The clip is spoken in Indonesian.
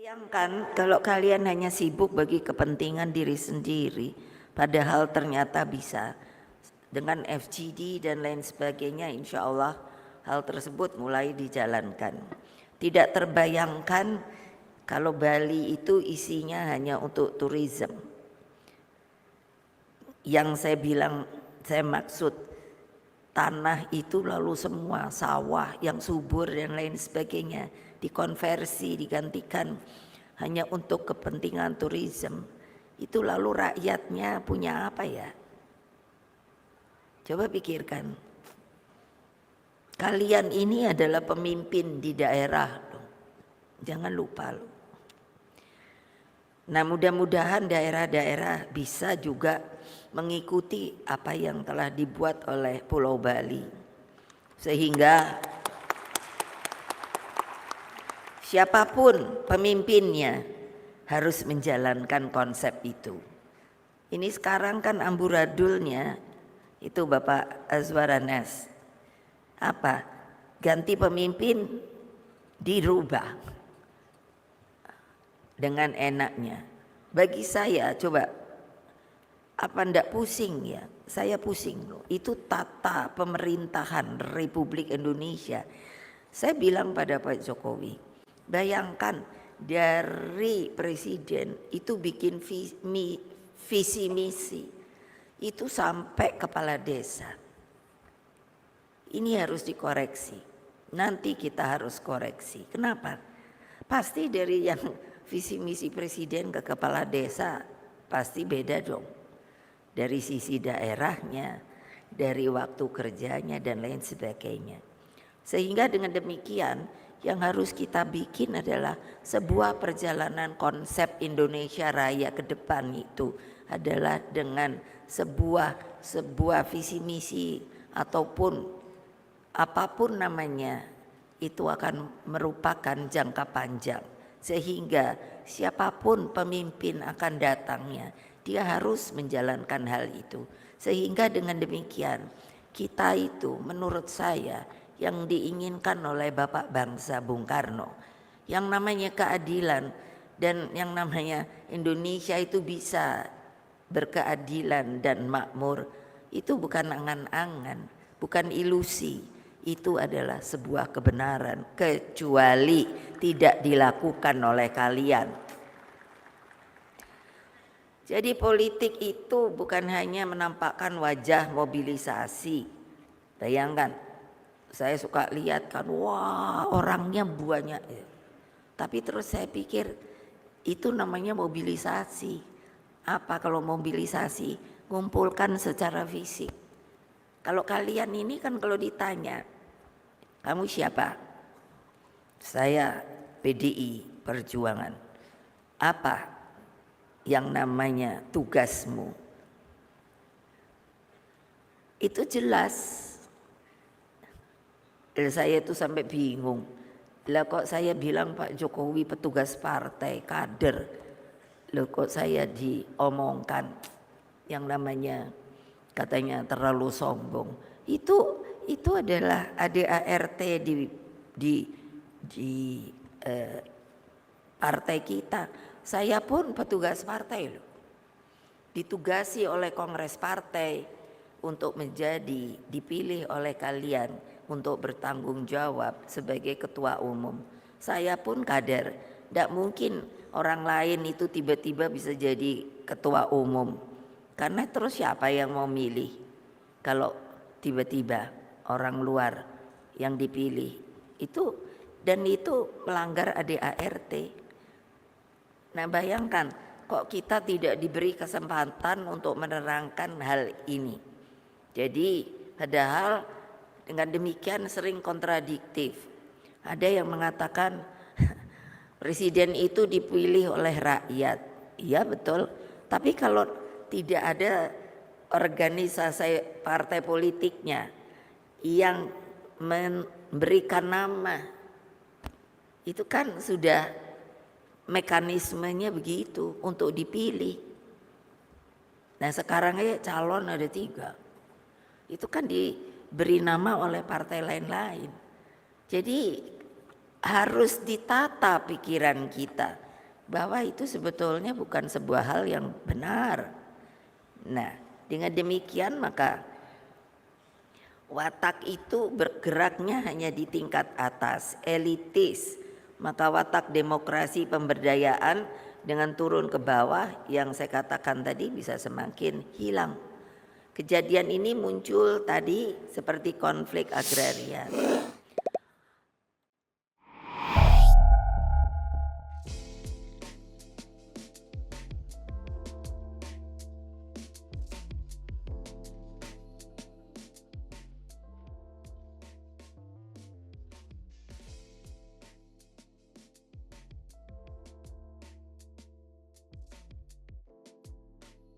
Bayangkan kalau kalian hanya sibuk bagi kepentingan diri sendiri, padahal ternyata bisa dengan FGD dan lain sebagainya, insya Allah hal tersebut mulai dijalankan. Tidak terbayangkan kalau Bali itu isinya hanya untuk tourism. Yang saya bilang, saya maksud tanah itu lalu semua sawah yang subur dan lain sebagainya dikonversi, digantikan hanya untuk kepentingan tourism. Itu lalu rakyatnya punya apa ya? Coba pikirkan. Kalian ini adalah pemimpin di daerah, jangan lupa loh. Nah, mudah-mudahan daerah-daerah bisa juga mengikuti apa yang telah dibuat oleh Pulau Bali, sehingga siapapun pemimpinnya harus menjalankan konsep itu. Ini sekarang kan amburadulnya itu Bapak Azwaranas. Apa? Ganti pemimpin dirubah dengan enaknya. Bagi saya coba, apa ndak pusing ya? Saya pusing loh. Itu tata pemerintahan Republik Indonesia. Saya bilang pada Pak Jokowi, bayangkan dari presiden itu bikin visi misi itu sampai kepala desa. Ini harus dikoreksi. Nanti kita harus koreksi. Kenapa? Pasti dari yang visi misi presiden ke kepala desa pasti beda dong. Dari sisi daerahnya, dari waktu kerjanya dan lain sebagainya. Sehingga dengan demikian yang harus kita bikin adalah sebuah perjalanan konsep Indonesia Raya ke depan itu adalah dengan sebuah visi misi ataupun apapun namanya itu akan merupakan jangka panjang, sehingga siapapun pemimpin akan datangnya dia harus menjalankan hal itu. Sehingga dengan demikian kita itu menurut saya yang diinginkan oleh Bapak Bangsa Bung Karno, yang namanya keadilan dan yang namanya Indonesia itu bisa berkeadilan dan makmur, itu bukan angan-angan, bukan ilusi. Itu adalah sebuah kebenaran, kecuali tidak dilakukan oleh kalian. Jadi politik itu bukan hanya menampakkan wajah mobilisasi. Bayangkan, saya suka lihat kan, wah orangnya banyak. Tapi terus saya pikir itu namanya mobilisasi. Apa kalau mobilisasi? Ngumpulkan secara fisik. Kalau kalian ini kan kalau ditanya, kamu siapa? Saya PDI Perjuangan. Apa yang namanya tugasmu? Itu jelas. Saya itu sampai bingung. Lah kok saya bilang Pak Jokowi petugas partai, kader. Loh kok saya diomongkan yang namanya katanya terlalu sombong. Itu adalah ADART di partai kita. Saya pun petugas partai loh. Ditugasi oleh kongres partai untuk menjadi dipilih oleh kalian untuk bertanggung jawab sebagai ketua umum. Saya pun kader. Tidak mungkin orang lain itu tiba-tiba bisa jadi ketua umum. Karena terus siapa yang mau milih kalau tiba-tiba orang luar yang dipilih itu, dan itu melanggar ADART. Nah bayangkan kok kita tidak diberi kesempatan untuk menerangkan hal ini. Jadi padahal dengan demikian sering kontradiktif. Ada yang mengatakan presiden itu dipilih oleh rakyat. Iya betul, tapi kalau tidak ada organisasi partai politiknya yang memberikan nama, itu kan sudah mekanismenya begitu untuk dipilih. Nah sekarang aja calon ada 3, itu kan diberi nama oleh partai lain-lain. Jadi harus ditata pikiran kita. bahwa itu sebetulnya bukan sebuah hal yang benar. Nah, dengan demikian maka watak itu bergeraknya hanya di tingkat atas, elitis. Maka watak demokrasi pemberdayaan dengan turun ke bawah yang saya katakan tadi bisa semakin hilang. Kejadian ini muncul tadi seperti konflik agraria.